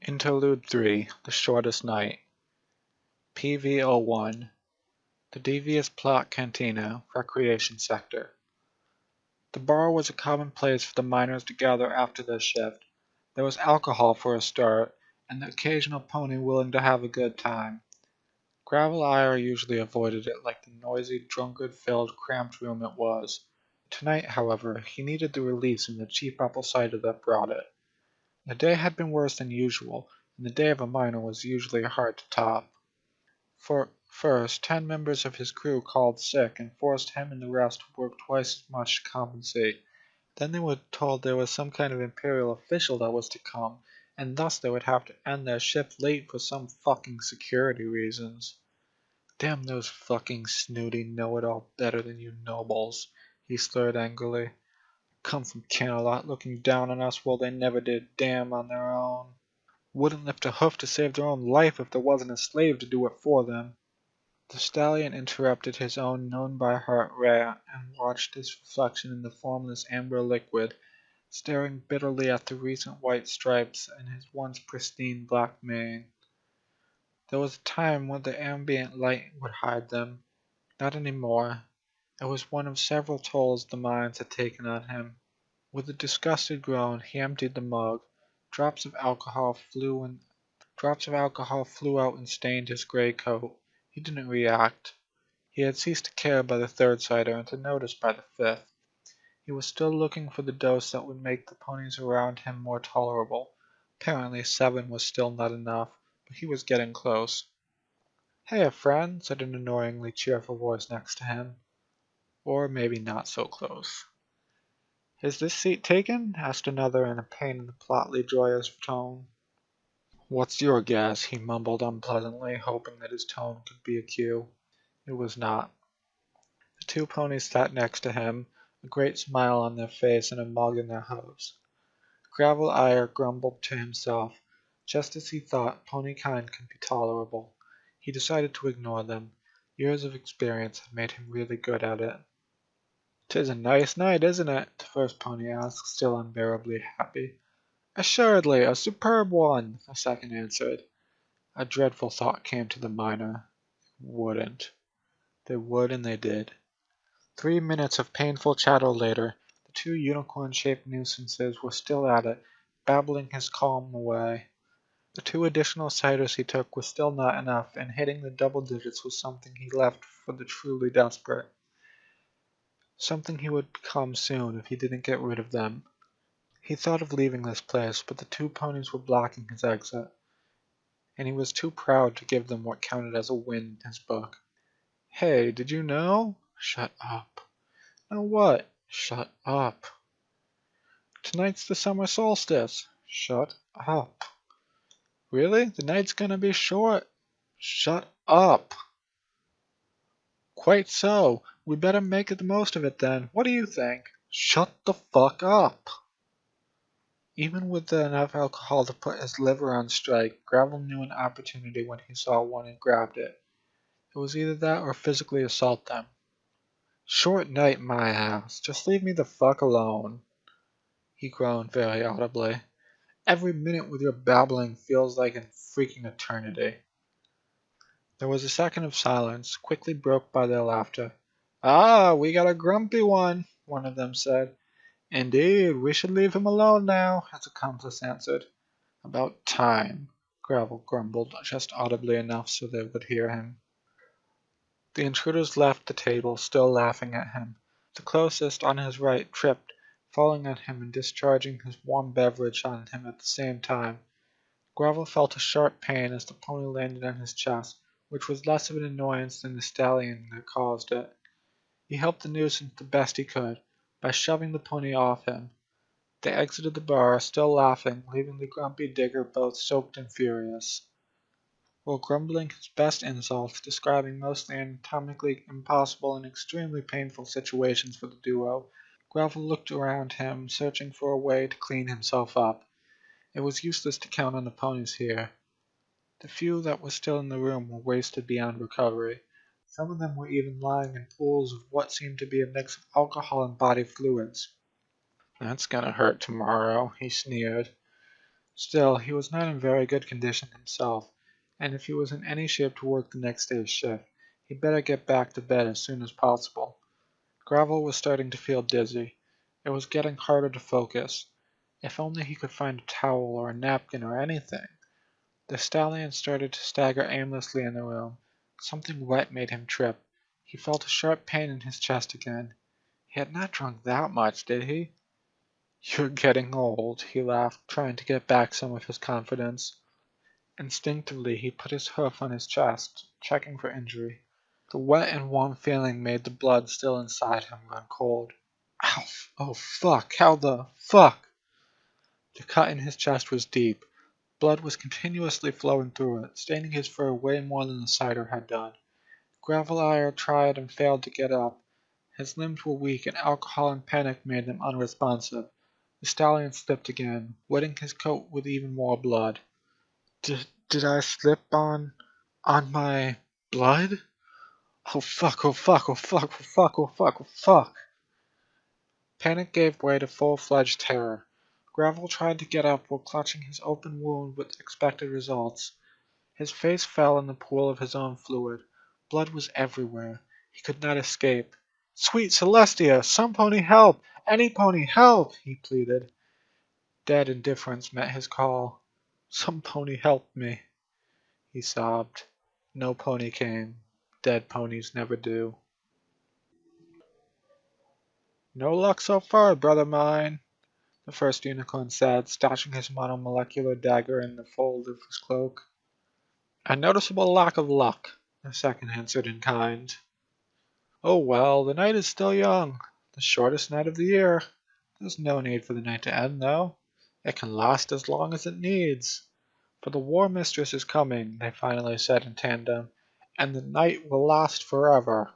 Interlude 3, The Shortest Night. PV-01, The Devious Plot Cantina, Recreation Sector. The bar was a common place for the miners to gather after their shift. There was alcohol for a start, and the occasional pony willing to have a good time. Gravel Ire usually avoided it like the noisy, drunkard-filled, cramped room it was. Tonight, however, he needed the release and the cheap apple cider that brought it. The day had been worse than usual, and the day of a miner was usually hard to top. First, 10 members of his crew called sick and forced him and the rest to work twice as much to compensate. Then they were told there was some kind of imperial official that was to come, and thus they would have to end their shift late for some fucking security reasons. Damn those fucking snooty know-it-all better than you nobles, he slurred angrily. Come from Camelot looking down on us while they never did damn on their own. Wouldn't lift a hoof to save their own life if there wasn't a slave to do it for them. The stallion interrupted his own known-by-heart rant and watched his reflection in the formless amber liquid, staring bitterly at the recent white stripes in his once pristine black mane. There was a time when the ambient light would hide them. Not anymore. It was one of several tolls the mines had taken on him. With a disgusted groan, he emptied the mug. Drops of alcohol flew out and stained his gray coat. He didn't react. He had ceased to care by the third cider and to notice by the fifth. He was still looking for the dose that would make the ponies around him more tolerable. Apparently 7 was still not enough, but he was getting close. "Hey, friend," said an annoyingly cheerful voice next to him. Or maybe not so close. "Is this seat taken?" asked another in a pain in the plotly joyous tone. "What's your guess?" he mumbled unpleasantly, hoping that his tone could be a cue. It was not. The 2 ponies sat next to him, a great smile on their face and a mug in their hooves. Gravel Ire grumbled to himself. Just as he thought pony kind could be tolerable. He decided to ignore them. Years of experience had made him really good at it. "'Tis a nice night, isn't it?" the first pony asked, still unbearably happy. "Assuredly, a superb one," the second answered. A dreadful thought came to the miner. Wouldn't. They would, and they did. 3 minutes of painful chatter later, the 2 unicorn-shaped nuisances were still at it, babbling his calm away. The 2 additional ciders he took were still not enough, and hitting the double digits was something he left for the truly desperate. Something he would become soon if he didn't get rid of them. He thought of leaving this place, but the 2 ponies were blocking his exit, and he was too proud to give them what counted as a win in his book. "Hey, did you know?" "Shut up." "Know what?" "Shut up." "Tonight's the summer solstice." "Shut up." "Really? The night's gonna be short." "Shut up." "Quite so. We better make the most of it then. What do you think?" "Shut the fuck up." Even with enough alcohol to put his liver on strike, Gravel knew an opportunity when he saw one and grabbed it. It was either that or physically assault them. "Short night, my ass. Just leave me the fuck alone," he groaned very audibly. "Every minute with your babbling feels like a freaking eternity." There was a second of silence, quickly broke by their laughter. "Ah, we got a grumpy one," one of them said. "Indeed, we should leave him alone now," his accomplice answered. "About time," Gravel grumbled, just audibly enough so they would hear him. The intruders left the table, still laughing at him. The closest, on his right, tripped, falling on him and discharging his warm beverage on him at the same time. Gravel felt a sharp pain as the pony landed on his chest, which was less of an annoyance than the stallion that caused it. He helped the nuisance the best he could, by shoving the pony off him. They exited the bar, still laughing, leaving the grumpy digger both soaked and furious. While grumbling his best insults, describing mostly anatomically impossible and extremely painful situations for the duo, Gravel looked around him, searching for a way to clean himself up. It was useless to count on the ponies here. The few that were still in the room were wasted beyond recovery. Some of them were even lying in pools of what seemed to be a mix of alcohol and body fluids. "That's gonna hurt tomorrow," he sneered. Still, he was not in very good condition himself, and if he was in any shape to work the next day's shift, he'd better get back to bed as soon as possible. Gravel was starting to feel dizzy. It was getting harder to focus. If only he could find a towel or a napkin or anything. The stallion started to stagger aimlessly in the room. Something wet made him trip. He felt a sharp pain in his chest again. He had not drunk that much, did he? You're getting old, he laughed, trying to get back some of his confidence. Instinctively, he put his hoof on his chest, checking for injury. The wet and warm feeling made the blood still inside him run cold. Ow! Oh, fuck! How the fuck? The cut in his chest was deep. Blood was continuously flowing through it, staining his fur way more than the cider had done. Graveline tried and failed to get up. His limbs were weak, and alcohol and panic made them unresponsive. The stallion slipped again, wetting his coat with even more blood. Did I slip on my blood? Oh fuck, oh fuck, oh fuck, oh fuck, oh fuck, oh fuck. Panic gave way to full-fledged terror. Gravel tried to get up while clutching his open wound with expected results. His face fell in the pool of his own fluid. Blood was everywhere. He could not escape. Sweet Celestia! Some pony help! Any pony help! He pleaded. Dead indifference met his call. Some pony help me, he sobbed. No pony came. Dead ponies never do. No luck so far, brother mine, the first unicorn said, stashing his monomolecular dagger in the fold of his cloak. A noticeable lack of luck, the second answered in kind. Oh well, the night is still young, the shortest night of the year. There's no need for the night to end, though. It can last as long as it needs. For the War Mistress is coming, they finally said in tandem, and the night will last forever.